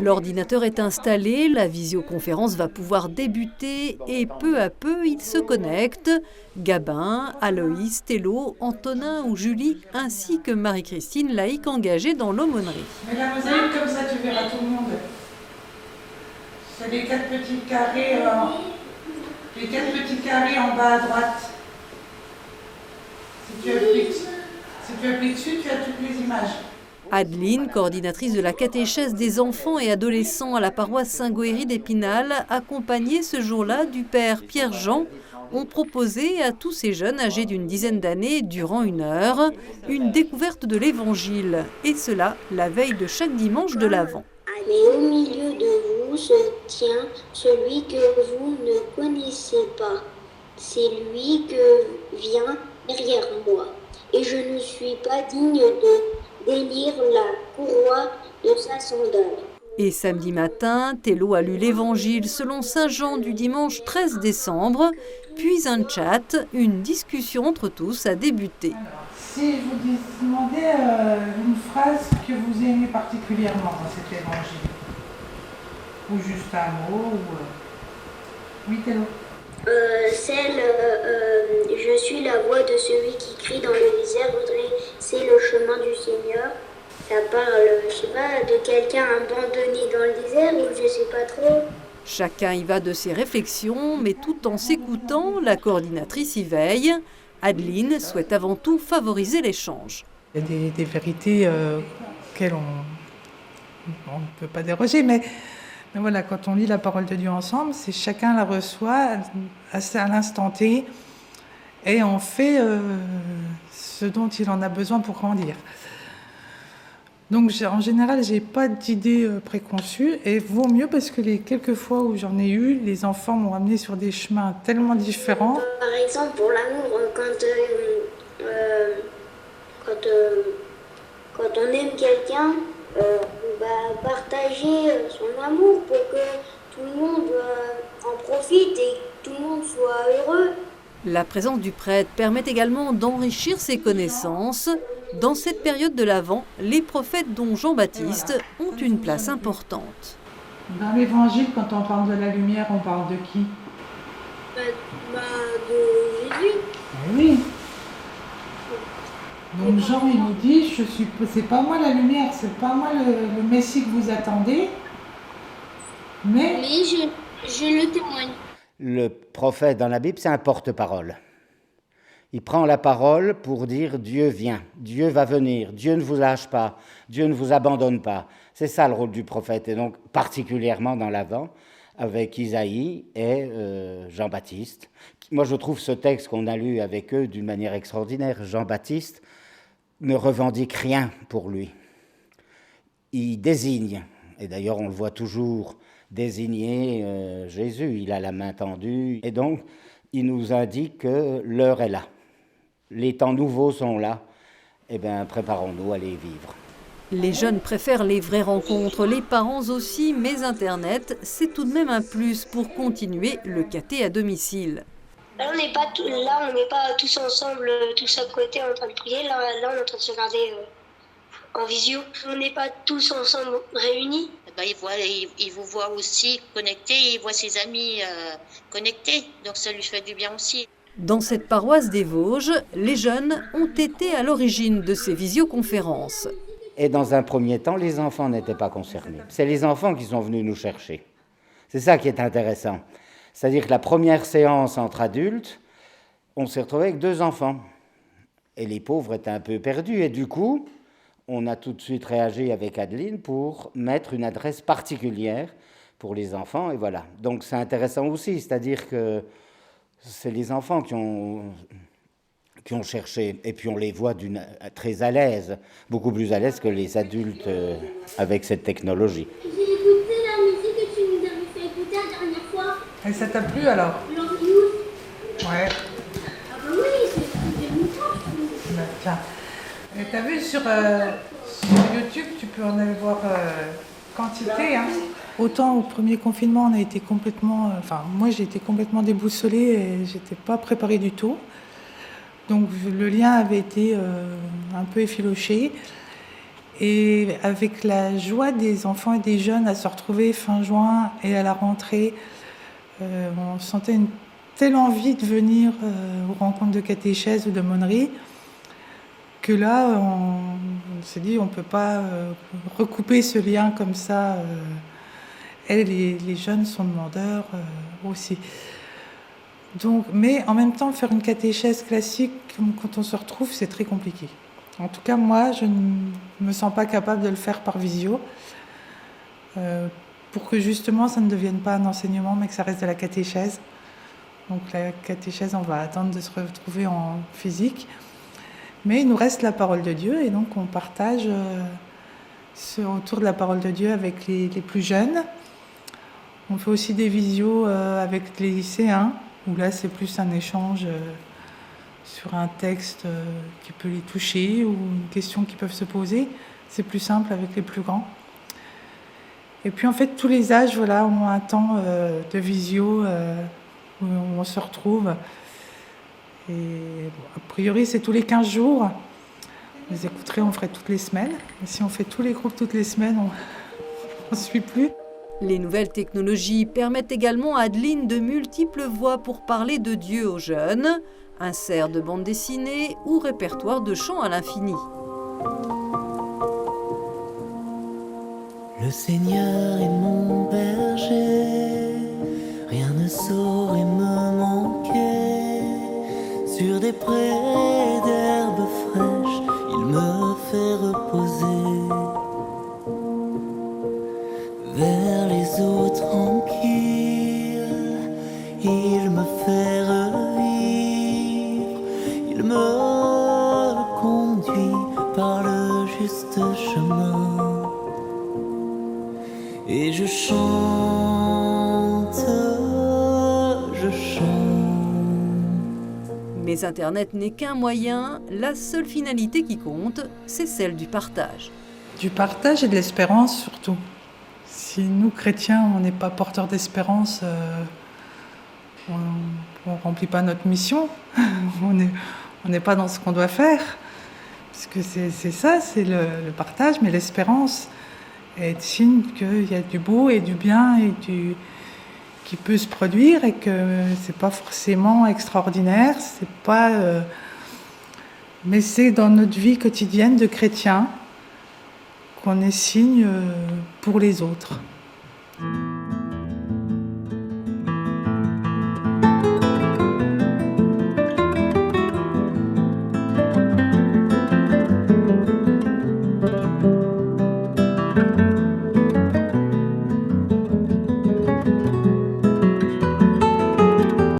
L'ordinateur est installé, la visioconférence va pouvoir débuter et peu à peu, ils se connectent. Gabin, Aloïs, Thélo, Antonin ou Julie, ainsi que Marie-Christine, laïque engagée dans l'aumônerie. Mais la mosaïque, comme ça, tu verras tout le monde. C'est les 4 petits carrés, en bas à droite. Si tu appuies dessus, tu as toutes les images. Adeline, coordinatrice de la catéchèse des enfants et adolescents à la paroisse Saint-Goëry d'Épinal, accompagnée ce jour-là du père Pierre-Jean, ont proposé à tous ces jeunes âgés d'une dizaine d'années, durant 1 heure, une découverte de l'Évangile, et cela la veille de chaque dimanche de l'Avent. Mais au milieu de vous se tient celui que vous ne connaissez pas. C'est lui que vient derrière moi, et je ne suis pas digne de délire la courroie de sa sandale. Et samedi matin, Thélo a lu l'Évangile selon saint Jean du dimanche 13 décembre, puis un chat, une discussion entre tous a débuté. Si je vous demandais une phrase que vous aimez particulièrement dans cet évangile, ou juste un mot, Oui, Thélo. Je suis la voix de celui qui crie dans le désert, c'est le chemin du Seigneur. Ça parle, je sais pas, de quelqu'un abandonné dans le désert ou je sais pas trop. Chacun y va de ses réflexions, mais tout en s'écoutant, la coordinatrice y veille. Adeline souhaite avant tout favoriser l'échange. Il y a des vérités auxquelles on ne peut pas déroger, mais voilà, quand on lit la parole de Dieu ensemble, c'est chacun la reçoit à l'instant T et on fait ce dont il en a besoin pour grandir. Donc en général, j'ai pas d'idée préconçue et vaut mieux parce que les quelques fois où j'en ai eu, les enfants m'ont amené sur des chemins tellement différents. Par exemple, pour l'amour, quand on aime quelqu'un, on va partager son amour pour que tout le monde en profite et que tout le monde soit heureux. La présence du prêtre permet également d'enrichir ses connaissances. Dans cette période de l'Avent, les prophètes dont Jean-Baptiste ont une place importante. Dans l'Évangile, quand on parle de la lumière, on parle de qui ? De Jésus. Oui. Donc Jean, il nous dit, c'est pas moi la lumière, c'est pas moi le Messie que vous attendez, mais je le témoigne. Le prophète dans la Bible, c'est un porte-parole. Il prend la parole pour dire Dieu vient, Dieu va venir, Dieu ne vous lâche pas, Dieu ne vous abandonne pas. C'est ça le rôle du prophète, et donc particulièrement dans l'Avent, avec Isaïe et Jean-Baptiste. Moi, je trouve ce texte qu'on a lu avec eux d'une manière extraordinaire. Jean-Baptiste ne revendique rien pour lui. Il désigne, et d'ailleurs on le voit toujours désigner Jésus, il a la main tendue, et donc il nous indique que l'heure est là. Les temps nouveaux sont là, eh bien préparons-nous à les vivre. Les jeunes préfèrent les vraies rencontres, les parents aussi, mais Internet, c'est tout de même un plus pour continuer le caté à domicile. Là, on n'est pas tous ensemble, tous à côté en train de prier. Là, on est en train de se regarder en visio. On n'est pas tous ensemble réunis. Il vous voit aussi connecté, il voit ses amis connectés, donc ça lui fait du bien aussi. Dans cette paroisse des Vosges, les jeunes ont été à l'origine de ces visioconférences. Et dans un premier temps, les enfants n'étaient pas concernés. C'est les enfants qui sont venus nous chercher. C'est ça qui est intéressant. C'est-à-dire que la première séance entre adultes, on s'est retrouvé avec 2 enfants. Et les pauvres étaient un peu perdus. Et du coup, on a tout de suite réagi avec Adeline pour mettre une adresse particulière pour les enfants. Et voilà. Donc c'est intéressant aussi. C'est-à-dire que c'est les enfants qui ont cherché. Et puis on les voit très à l'aise, beaucoup plus à l'aise que les adultes avec cette technologie. J'ai écouté la musique que tu nous avais fait écouter la dernière fois. Et ça t'a plu alors ? Ouais. Ah bah oui, c'était longtemps. Tiens. Et t'as vu sur YouTube, tu peux en aller voir quantité. Hein. Autant au premier confinement, on a été complètement... moi j'ai été complètement déboussolée et j'étais pas préparée du tout. Donc le lien avait été un peu effiloché. Et avec la joie des enfants et des jeunes à se retrouver fin juin et à la rentrée, on sentait une telle envie de venir aux rencontres de catéchèse ou de monnerie que là, on s'est dit on ne peut pas recouper ce lien comme ça. Et les jeunes sont demandeurs aussi. Donc, mais en même temps, faire une catéchèse classique quand on se retrouve, c'est très compliqué. En tout cas, moi, je ne me sens pas capable de le faire par visio, pour que justement ça ne devienne pas un enseignement, mais que ça reste de la catéchèse. Donc la catéchèse, on va attendre de se retrouver en physique. Mais il nous reste la parole de Dieu, et donc on partage autour de la parole de Dieu avec les plus jeunes. On fait aussi des visios avec les lycéens, où là c'est plus un échange sur un texte qui peut les toucher ou une question qu'ils peuvent se poser. C'est plus simple avec les plus grands. Et puis en fait, tous les âges ont un temps de visio où on se retrouve. Et a priori, c'est tous les 15 jours. Vous écouterez, on ferait toutes les semaines. Et si on fait tous les groupes toutes les semaines, on ne suit plus. Les nouvelles technologies permettent également à Adeline de multiples voies pour parler de Dieu aux jeunes. Insert de bande dessinée ou répertoire de chants à l'infini. Le Seigneur est mon berger, rien ne saurait me manquer. Sur des prés d'herbes fraîches, il me fait reposer. Vers les eaux tranquilles, il me fait revivre. Il me conduit par le juste chemin. Et je chante, je chante. Mais Internet n'est qu'un moyen, la seule finalité qui compte, c'est celle du partage. Du partage et de l'espérance surtout. Si nous, chrétiens, on n'est pas porteurs d'espérance, on ne remplit pas notre mission. On n'est pas dans ce qu'on doit faire. Parce que c'est ça, c'est le partage, mais l'espérance est signe qu'il y a du beau et du bien et qui peut se produire et que c'est pas forcément extraordinaire, c'est pas, mais c'est dans notre vie quotidienne de chrétien qu'on est signe pour les autres.